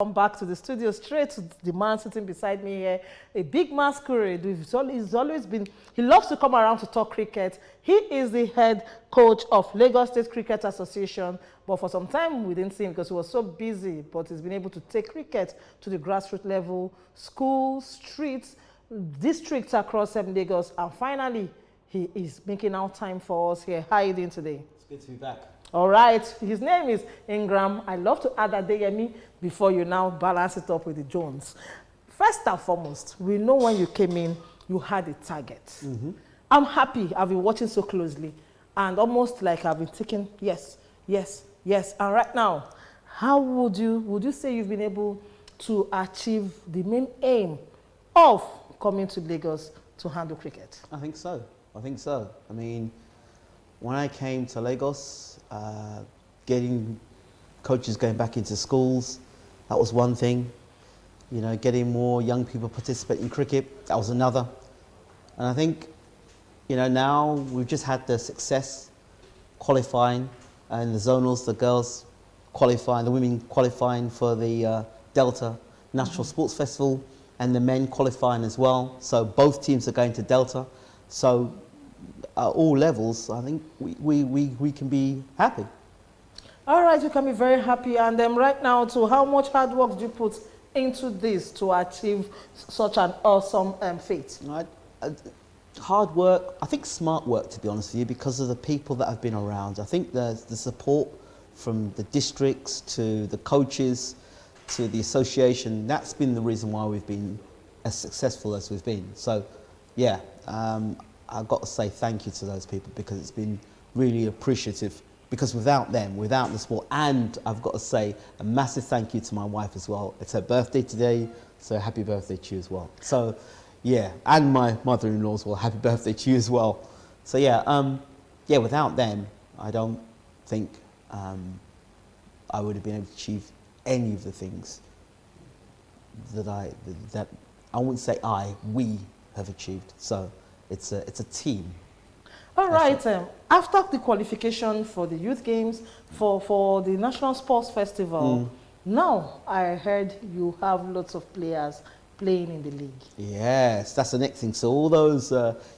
Come back to the studio, straight to the man sitting beside me here, a big masquerade. He's always been, he loves to come around to talk cricket. He is the head coach of Lagos State Cricket Association, but for some time we didn't see him because he was so busy, but he's been able to take cricket to the grassroots level, schools, streets, districts across Lagos, and finally he is making out time for us here. How are you doing today? It's good to be back. All right, his name is Ingram. I love to add Adeyemi before you now balance it up with the Jones. First and foremost, we know when you came in, you had a target. I'm happy. I've been watching so closely and almost like I've been thinking, yes, yes, yes. And right now, how would you say you've been able to achieve the main aim of coming to Lagos to handle cricket? I think so. I mean, when I came to Lagos, getting coaches going back into schools, that was one thing. You know, getting more young people participating in cricket, that was another. And I think, you know, now we've just had the success qualifying and the zonals, the girls qualifying, the women qualifying for the Delta National Sports Festival, and the men qualifying as well. So both teams are going to Delta. So at all levels, I think we can be happy. All right, you can be very happy. And right now, too, how much hard work do you put into this to achieve such an awesome feat? Hard work, I think smart work, to be honest with you, because of the people that have been around. I think the support from the districts to the coaches to the association, that's been the reason why we've been as successful as we've been. So, yeah, I've got to say thank you to those people because it's been really appreciative. Because without them, without the sport, and I've got to say a massive thank you to my wife as well. It's her birthday today, so happy birthday to you as well. So, yeah, and my mother-in-law as well, happy birthday to you as well. So yeah, without them, I don't think I would have been able to achieve any of the things that I wouldn't say we have achieved. So it's a team. All right, after the qualification for the youth games, for the National Sports Festival, now I heard you have lots of players playing in the league. Yes, that's the next thing. So all those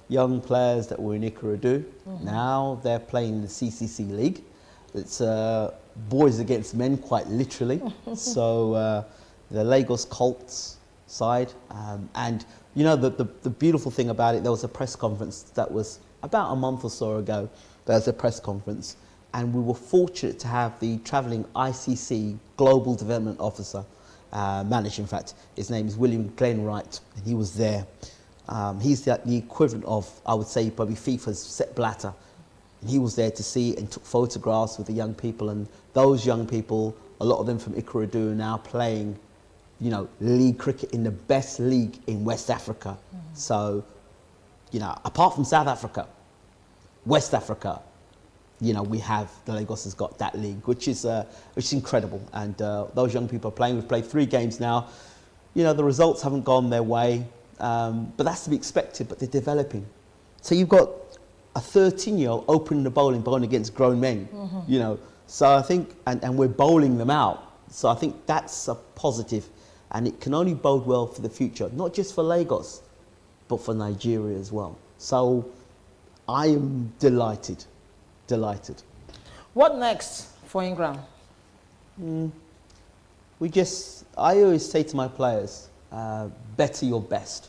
young players that were in Ikorodu, now they're playing in the CCC League. It's boys against men, quite literally. So the Lagos Colts side, and you know the beautiful thing about it, there was a press conference that was about a month or so ago. There was a press conference, and we were fortunate to have the travelling ICC Global Development Officer, manager in fact. His name is William Glenwright, and he was there. He's the equivalent of, I would say, probably FIFA's Sepp Blatter. And he was there to see and took photographs with the young people, and those young people, a lot of them from Ikorodu, are now playing, you know, league cricket in the best league in West Africa. So, you know, apart from South Africa, West Africa, you know, the Lagos has got that league, which is incredible. And those young people are playing. We've played 3 games now. You know, the results haven't gone their way, but that's to be expected, but they're developing. So you've got a 13-year-old opening the bowling against grown men, you know. So I think, and we're bowling them out. So I think that's a positive, and it can only bode well for the future, not just for Lagos, but for Nigeria as well. So I am delighted. What next for Ingram? I always say to my players, better your best.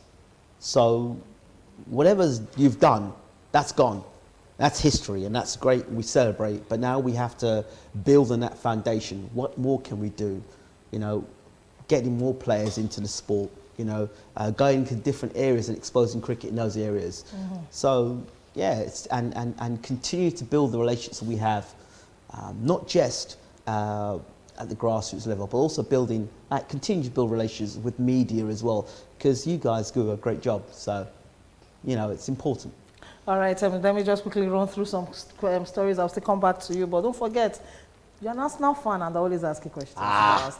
So whatever you've done, that's gone. That's history, and that's great, we celebrate, but now we have to build on that foundation. What more can we do? You know, getting more players into the sport, you know, going to different areas and exposing cricket in those areas. So, yeah, and continue to build the relationships we have, not just at the grassroots level, but also continue to build relationships with media as well, because you guys do a great job. So, you know, it's important. All right, let me just quickly run through some stories. I'll still come back to you, but don't forget, you're an Arsenal fan, and I always ask you questions. All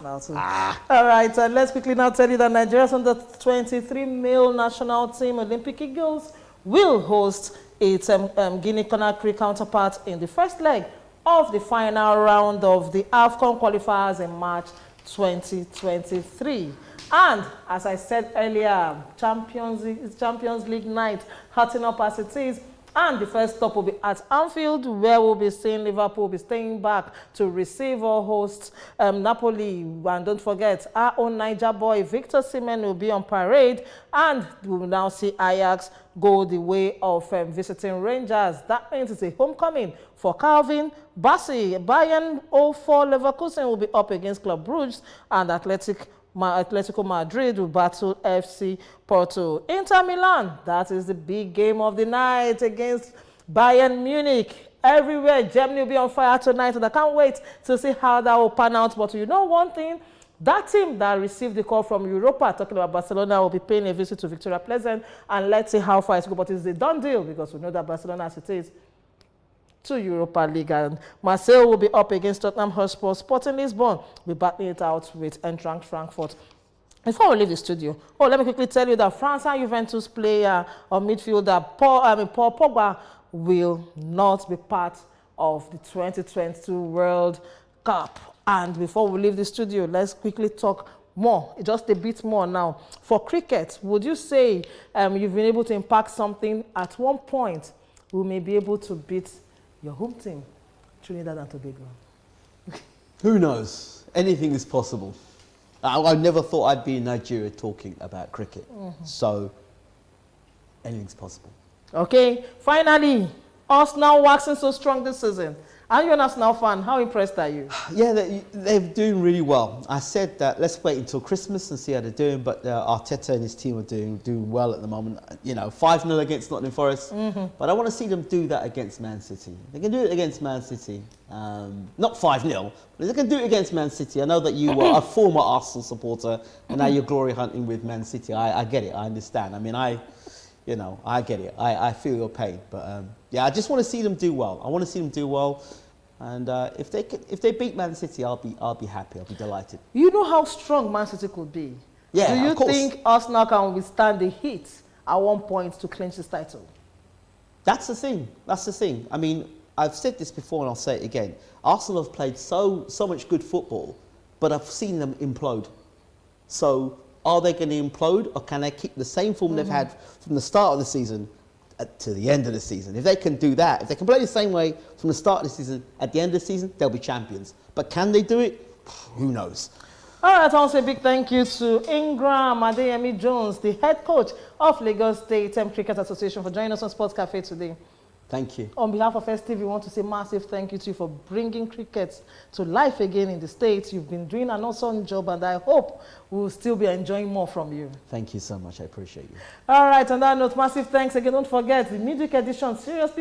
right, let's quickly now tell you that Nigeria's under 23 male national team Olympic Eagles will host its Guinea-Conakry counterpart in the first leg of the final round of the AFCON qualifiers in March 2023. And as I said earlier, Champions League night, hotting up as it is. And the first stop will be at Anfield, where we'll be seeing Liverpool be staying back to receive or host Napoli. And don't forget, our own Niger boy, Victor Osimhen, will be on parade. And we will now see Ajax go the way of visiting Rangers. That means it's a homecoming for Calvin Bassey. Bayern 04 Leverkusen will be up against Club Brugge, and Atletico Madrid will battle FC Porto. Inter Milan, that is the big game of the night against Bayern Munich. Everywhere, Germany will be on fire tonight, and I can't wait to see how that will pan out. But you know one thing, that team that received the call from Europa, talking about Barcelona, will be paying a visit to Victoria Pleasant, and let's see how far it's going. But it's a done deal, because we know that Barcelona, as it is, to Europa League, and Marseille will be up against Tottenham Hotspur. Sporting Lisbon will be battling it out with Eintracht Frankfurt. Before we leave the studio, let me quickly tell you that France and Juventus player or midfielder Paul Pogba will not be part of the 2022 World Cup. And before we leave the studio, let's quickly talk more, just a bit more now. For cricket, would you say you've been able to impact something at one point? We may be able to beat your home team, Trinidad and Tobago. Who knows? Anything is possible. I never thought I'd be in Nigeria talking about cricket. So, anything's possible. Okay, finally, Arsenal waxing so strong this season. Are you an Arsenal fan? How impressed are you? Yeah, they're doing really well. I said that let's wait until Christmas and see how they're doing, but Arteta and his team are doing well at the moment. You know, 5-0 against Nottingham Forest, but I want to see them do that against Man City. They can do it against Man City, not 5-0, but they can do it against Man City. I know that you were a former Arsenal supporter, and now you're glory hunting with Man City. I get it, I understand. I mean, I get it. I feel your pain, but yeah, I just want to see them do well. I want to see them do well. And if they beat Man City, I'll be happy. I'll be delighted. You know how strong Man City could be. Yeah, do you of course. think Arsenal can withstand the heat at one point to clinch this title? That's the thing. That's the thing. I mean, I've said this before and I'll say it again. Arsenal have played so much good football, but I've seen them implode. So are they going to implode, or can they keep the same form they've had from the start of the season to the end of the season? If they can do that, if they can play the same way from the start of the season at the end of the season, they'll be champions. But can they do it? Who knows? All right, also a big thank you to Ingram Jones, the head coach of Lagos State Cricket Association, for joining us on Sports Cafe today. Thank you. On behalf of STV, we want to say massive thank you to you for bringing cricket to life again in the States. You've been doing an awesome job, and I hope we'll still be enjoying more from you. Thank you so much. I appreciate you. All right, on that note, massive thanks again. Don't forget, the midweek edition, seriously